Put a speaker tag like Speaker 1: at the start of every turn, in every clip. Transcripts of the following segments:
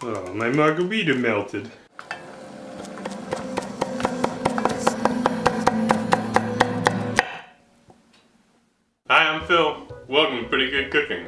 Speaker 1: Oh, my margarita melted. Hi, I'm Phil. Welcome to Pretty Good Cooking.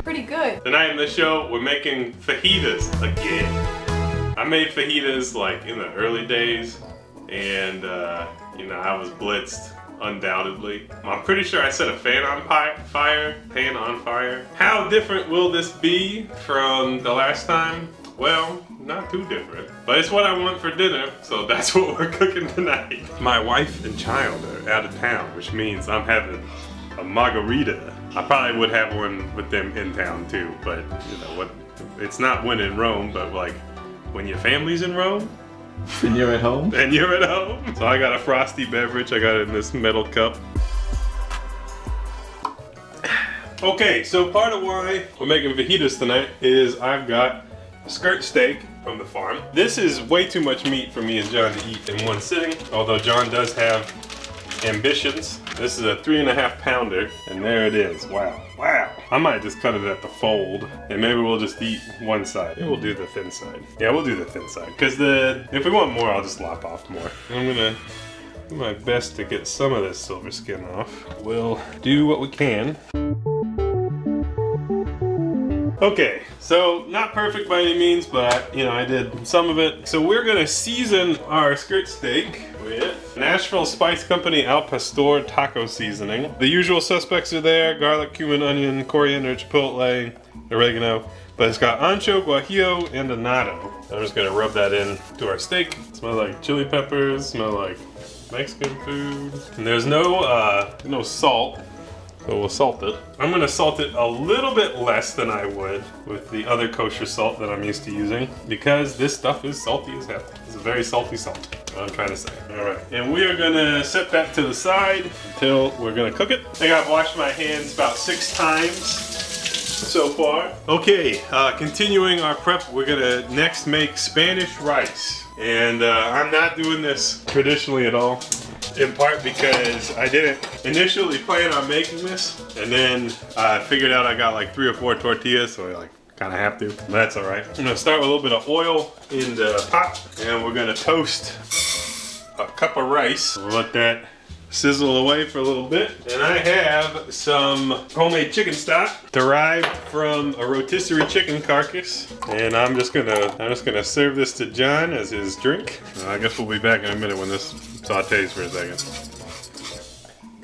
Speaker 2: Pretty good.
Speaker 1: Tonight on the show, we're making fajitas again. I made fajitas like in the early days, and you know, I was blitzed, undoubtedly. I'm pretty sure I set a pan on fire. How different will this be from the last time? Well, not too different. But it's what I want for dinner, so that's what we're cooking tonight. My wife and child are out of town, which means I'm having a margarita. I probably would have one with them in town too, but you know what? It's not when in Rome, but like when your family's in Rome.
Speaker 3: And you're at home?
Speaker 1: And you're at home. So I got a frosty beverage. I got it in this metal cup. Okay, so part of why we're making fajitas tonight is I've got a skirt steak from the farm. This is way too much meat for me and John to eat in one sitting, although John does have ambitions. This is a 3.5 pounder, and there it is. Wow. I might just cut it at the fold, and maybe we'll just eat one side. Maybe we'll do the thin side. Yeah, we'll do the thin side, because if we want more, I'll just lop off more. I'm gonna do my best to get some of this silver skin off. We'll do what we can. Okay, so not perfect by any means, but you know, I did some of it. So we're gonna season our skirt steak with Nashville Spice Company Al Pastor taco seasoning. The usual suspects are there: garlic, cumin, onion, coriander, chipotle, oregano. But it's got ancho, guajillo, and annatto. I'm just gonna rub that in to our steak. Smells like chili peppers, smell like Mexican food. And there's no salt. So we'll salt it. I'm gonna salt it a little bit less than I would with the other kosher salt that I'm used to using, because this stuff is salty as hell. It's a very salty salt, what I'm trying to say. All right, and we are gonna set that to the side until we're gonna cook it. I think I've washed my hands about 6 times so far. Okay, continuing our prep, we're gonna next make Spanish rice. And I'm not doing this traditionally at all. In part because I didn't initially plan on making this, and then I figured out I got like 3 or 4 tortillas, so I like kind of have to. But that's all right. I'm gonna start with a little bit of oil in the pot, and we're gonna toast a cup of rice. We'll let that sizzle away for a little bit. And I have some homemade chicken stock derived from a rotisserie chicken carcass, and I'm just gonna serve this to John as his drink. I guess we'll be back in a minute when this sautés for a second.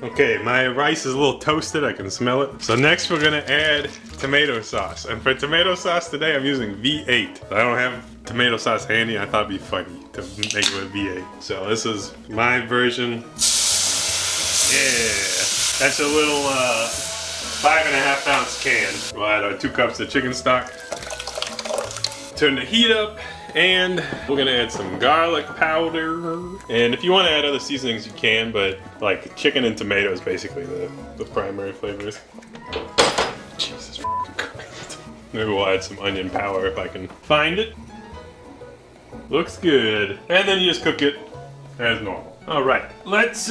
Speaker 1: Okay, my rice is a little toasted. I can smell it. So next we're gonna add tomato sauce, and for tomato sauce today I'm using V8. I don't have tomato sauce handy. I thought it'd be funny to make it with V8. So this is my version. Yeah, that's a little 5.5 ounce can. We'll add our 2 cups of chicken stock. Turn the heat up, and we're gonna add some garlic powder. And if you want to add other seasonings, you can, but like chicken and tomato is basically the primary flavors. Jesus Christ. Maybe we'll add some onion powder if I can find it. Looks good. And then you just cook it as normal. All right, let's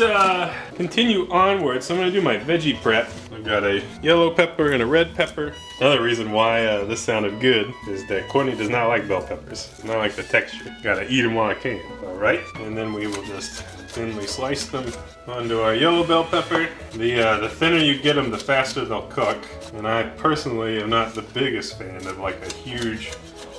Speaker 1: continue onwards. So I'm gonna do my veggie prep. I've got a yellow pepper and a red pepper. Another reason why this sounded good is that Courtney does not like bell peppers. Does not like the texture. Gotta eat them while I can. All right, and then we will just thinly slice them onto our yellow bell pepper. The thinner you get them, the faster they'll cook. And I personally am not the biggest fan of like a huge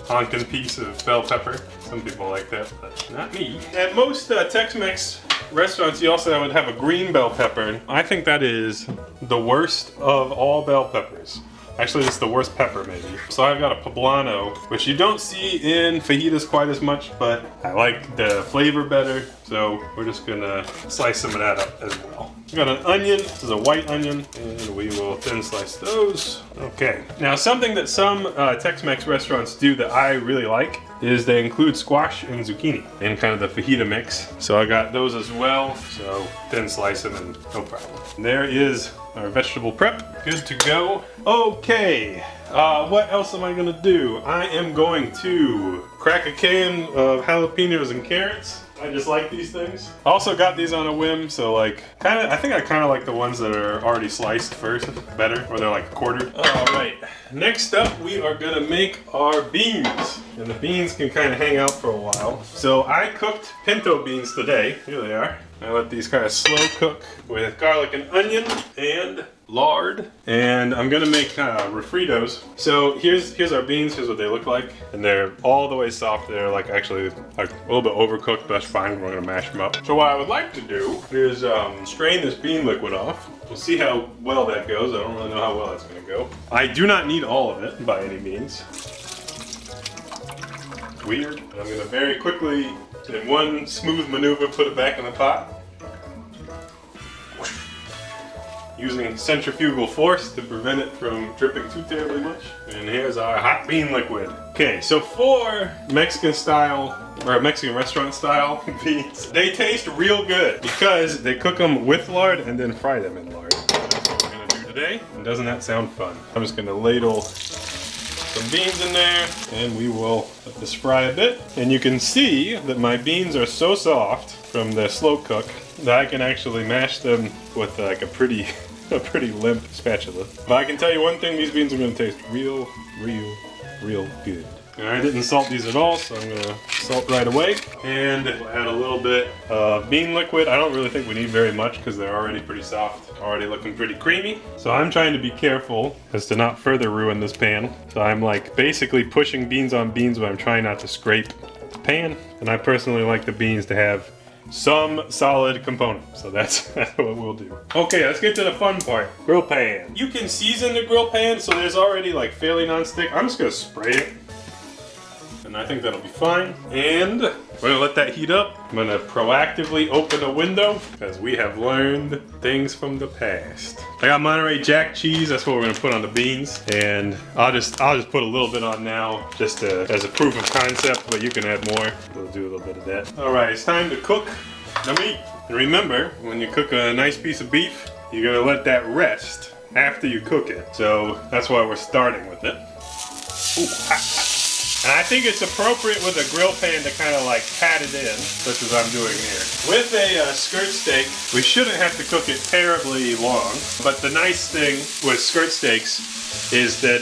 Speaker 1: honking piece of bell pepper. Some people like that, but not me. At most Tex-Mex restaurants, you also would have a green bell pepper. I think that is the worst of all bell peppers. Actually, it's the worst pepper, maybe. So I've got a Poblano, which you don't see in fajitas quite as much, but I like the flavor better. So we're just gonna slice some of that up as well. We've got an onion. This is a white onion, and we will thin slice those. Okay. Now, something that some Tex-Mex restaurants do that I really like is they include squash and zucchini in kind of the fajita mix. So I got those as well. So thin slice them and no problem. And there is our vegetable prep. Good to go. Okay. What else am I gonna do? I am going to crack a can of jalapenos and carrots. I just like these things. Also got these on a whim, so like, I think I kind of like the ones that are already sliced first better, or they're like quartered. All right, next up we are gonna make our beans. And the beans can kind of hang out for a while. So I cooked pinto beans today. Here they are. I let these kind of slow cook with garlic and onion and lard. And I'm gonna make refritos. So here's our beans. Here's what they look like. And they're all the way soft. They're like actually like a little bit overcooked, but that's fine. We're gonna mash them up. So what I would like to do is strain this bean liquid off. We'll see how well that goes. I don't really know how well that's gonna go. I do not need all of it by any means. Weird. And I'm gonna very quickly, in one smooth maneuver, put it back in the pot. Using centrifugal force to prevent it from dripping too terribly much. And here's our hot bean liquid. Okay, so for Mexican style, or Mexican restaurant style beans, they taste real good because they cook them with lard and then fry them in lard. That's what we're gonna do today. And doesn't that sound fun? I'm just gonna ladle some beans in there, and we will let this fry a bit. And you can see that my beans are so soft from the slow cook that I can actually mash them with like a pretty limp spatula. But I can tell you one thing, these beans are gonna taste real good. And I didn't salt these at all, so I'm gonna salt right away. And we'll add a little bit of bean liquid. I don't really think we need very much because they're already pretty soft, already looking pretty creamy. So I'm trying to be careful as to not further ruin this pan. So I'm like basically pushing beans on beans, but I'm trying not to scrape the pan. And I personally like the beans to have some solid component. So that's what we'll do. Okay, let's get to the fun part. Grill pan. You can season the grill pan, so there's already like fairly non-stick. I'm just gonna spray it. And I think that'll be fine. And we're gonna let that heat up. I'm gonna proactively open a window because we have learned things from the past. I got Monterrey Jack cheese. That's what we're gonna put on the beans. And I'll just put a little bit on now just as a proof of concept, but you can add more. We'll do a little bit of that. All right, it's time to cook the meat. And remember, when you cook a nice piece of beef, you're gonna let that rest after you cook it. So that's why we're starting with it. Ooh, hot. And I think it's appropriate with a grill pan to kind of like pat it in, such as I'm doing here. With a skirt steak, we shouldn't have to cook it terribly long, but the nice thing with skirt steaks is that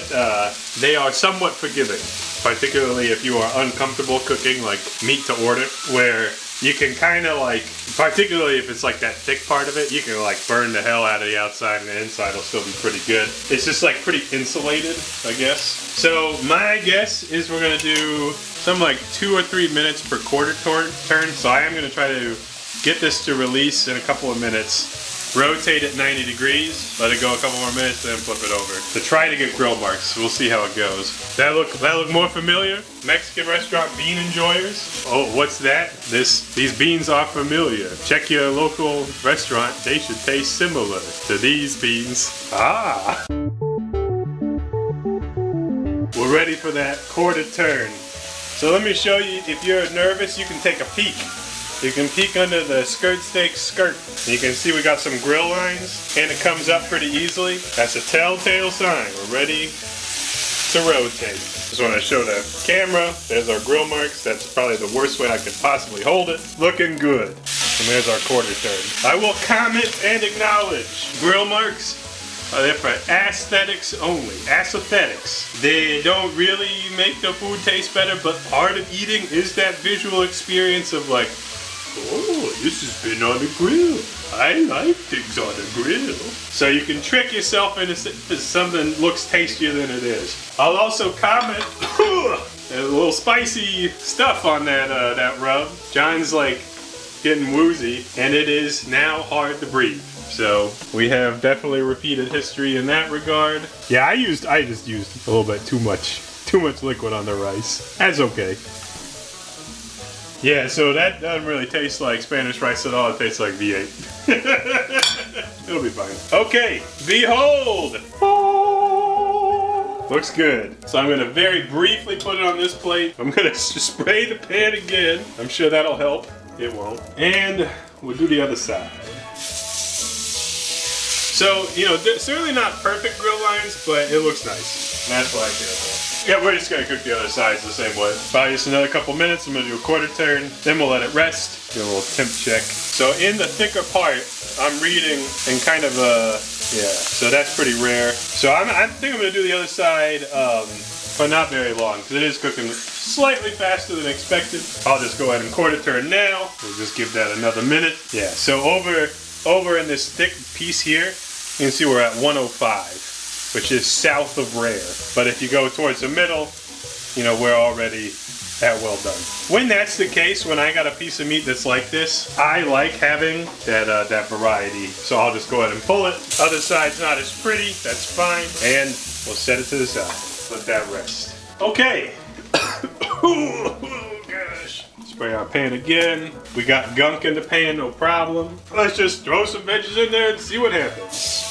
Speaker 1: they are somewhat forgiving, particularly if you are uncomfortable cooking like meat to order, where you can kind of like, particularly if it's like that thick part of it, you can like burn the hell out of the outside and the inside will still be pretty good. It's just like pretty insulated, I guess. So my guess is we're gonna do some like 2 or 3 minutes per quarter turn. So I am gonna try to get this to release in a couple of minutes. Rotate it 90 degrees, let it go a couple more minutes, then flip it over. To try to get grill marks. We'll see how it goes. That look more familiar? Mexican restaurant bean enjoyers? Oh, what's that? These beans are familiar. Check your local restaurant. They should taste similar to these beans. Ah! We're ready for that quarter turn. So let me show you, if you're nervous, you can take a peek. You can peek under the skirt steak skirt. You can see we got some grill lines and it comes up pretty easily. That's a telltale sign. We're ready to rotate. Just want to show the camera. There's our grill marks. That's probably the worst way I could possibly hold it. Looking good. And there's our quarter turn. I will comment and acknowledge. Grill marks are there for aesthetics only. Aesthetics. They don't really make the food taste better, but part of eating is that visual experience of like, oh, this has been on the grill. I like things on the grill. So you can trick yourself into something looks tastier than it is. I'll also comment a little spicy stuff on that rub. John's like getting woozy, and it is now hard to breathe. So we have definitely repeated history in that regard. Yeah, I just used a little bit too much liquid on the rice. That's okay. Yeah, so that doesn't really taste like Spanish rice at all. It tastes like V8. It'll be fine. Okay, behold! Oh, looks good. So I'm gonna very briefly put it on this plate. I'm gonna spray the pan again. I'm sure that'll help. It won't. And we'll do the other side. So, you know, certainly not perfect grill lines, but it looks nice. And that's what I care about. Yeah, we're just gonna cook the other sides the same way. Probably just another couple minutes. I'm gonna do a quarter turn, then we'll let it rest. Do a little temp check. So in the thicker part, I'm reading in kind of a, yeah, so that's pretty rare. So I think I'm gonna do the other side, but not very long, because it is cooking slightly faster than expected. I'll just go ahead and quarter turn now. We'll just give that another minute. Yeah, so over in this thick piece here, you can see we're at 105, which is south of rare. But if you go towards the middle, you know, we're already at well done. When that's the case, when I got a piece of meat that's like this, I like having that variety. So I'll just go ahead and pull it. Other side's not as pretty, that's fine. And we'll set it to the side. Let that rest. Okay. Oh gosh. Spray our pan again. We got gunk in the pan, no problem. Let's just throw some veggies in there and see what happens.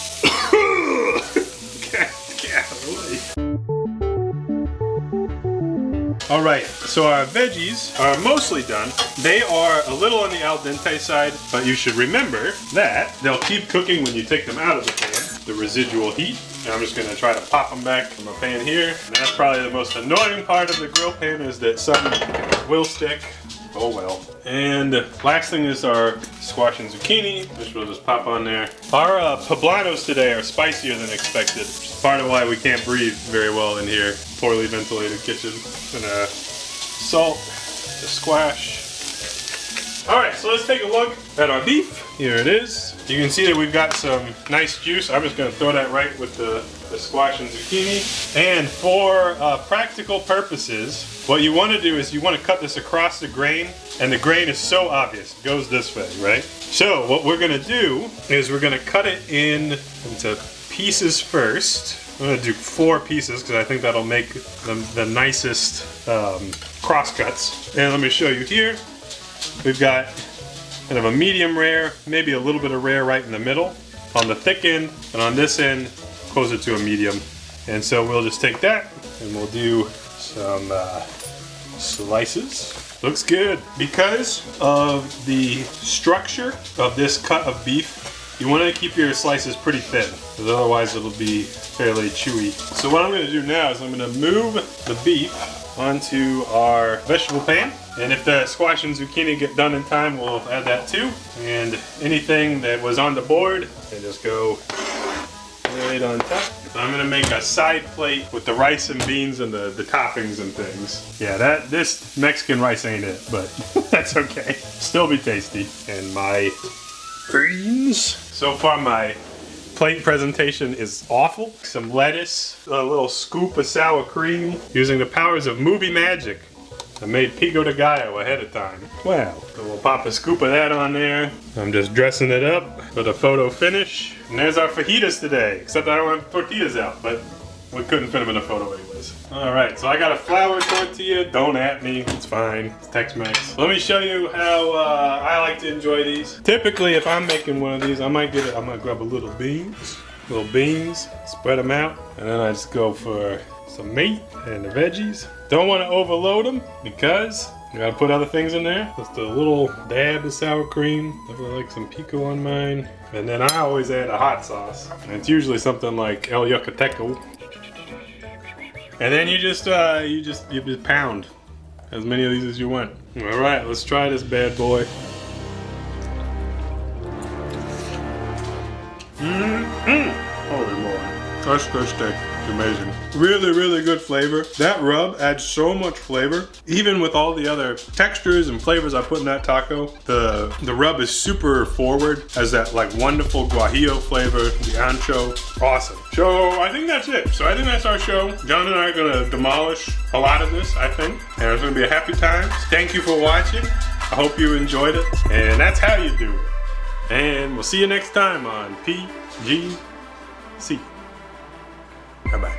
Speaker 1: Alright, so our veggies are mostly done. They are a little on the al dente side, but you should remember that they'll keep cooking when you take them out of the pan, the residual heat. And I'm just gonna try to pop them back from my pan here. And that's probably the most annoying part of the grill pan, is that some will stick. Oh well. And last thing is our squash and zucchini, which we'll just pop on there. Our poblanos today are spicier than expected. Part of why we can't breathe very well in here. Poorly ventilated kitchen. Gonna salt the squash. Alright, so let's take a look at our beef. Here it is. You can see that we've got some nice juice. I'm just gonna throw that right with the squash and zucchini. And for practical purposes, what you want to do is you want to cut this across the grain, and the grain is so obvious. It goes this way, right? So what we're going to do is we're going to cut it into pieces first. I'm going to do 4 pieces because I think that'll make the nicest cross cuts. And let me show you here. We've got kind of a medium rare, maybe a little bit of rare right in the middle on the thick end, and on this end closer to a medium. And so we'll just take that and we'll do some slices. Looks good. Because of the structure of this cut of beef, you want to keep your slices pretty thin, because otherwise it'll be fairly chewy. So what I'm going to do now is I'm going to move the beef onto our vegetable pan, and if the squash and zucchini get done in time, we'll add that too. And anything that was on the board, and just go right on top. I'm gonna make a side plate with the rice and beans and the toppings and things. Yeah, this Mexican rice ain't it, but that's okay. Still be tasty. And my beans. So far my plate presentation is awful. Some lettuce, a little scoop of sour cream, using the powers of movie magic. I made Pico de Gallo ahead of time. Wow. So we'll pop a scoop of that on there. I'm just dressing it up for the photo finish. And there's our fajitas today, except I don't have tortillas out, but we couldn't fit them in a photo anyways. All right, so I got a flour tortilla. Don't at me, it's fine, it's Tex-Mex. Let me show you how I like to enjoy these. Typically, if I'm making one of these, I might grab a little beans, spread them out, and then I just go for some meat and the veggies. Don't want to overload them because I gotta put other things in there. Just a little dab of sour cream. Definitely like some Pico on mine. And then I always add a hot sauce. And it's usually something like El Yucateco. And then you just pound as many of these as you want. All right, let's try this bad boy. Holy moly. That's good steak. It's amazing. Really, really good flavor. That rub adds so much flavor. Even with all the other textures and flavors I put in that taco, the rub is super forward. Has that like wonderful guajillo flavor, the ancho. Awesome. So I think that's it. So I think that's our show. John and I are gonna demolish a lot of this, I think. And it's gonna be a happy time. Thank you for watching. I hope you enjoyed it. And that's how you do it. And we'll see you next time on PGC. Bye-bye.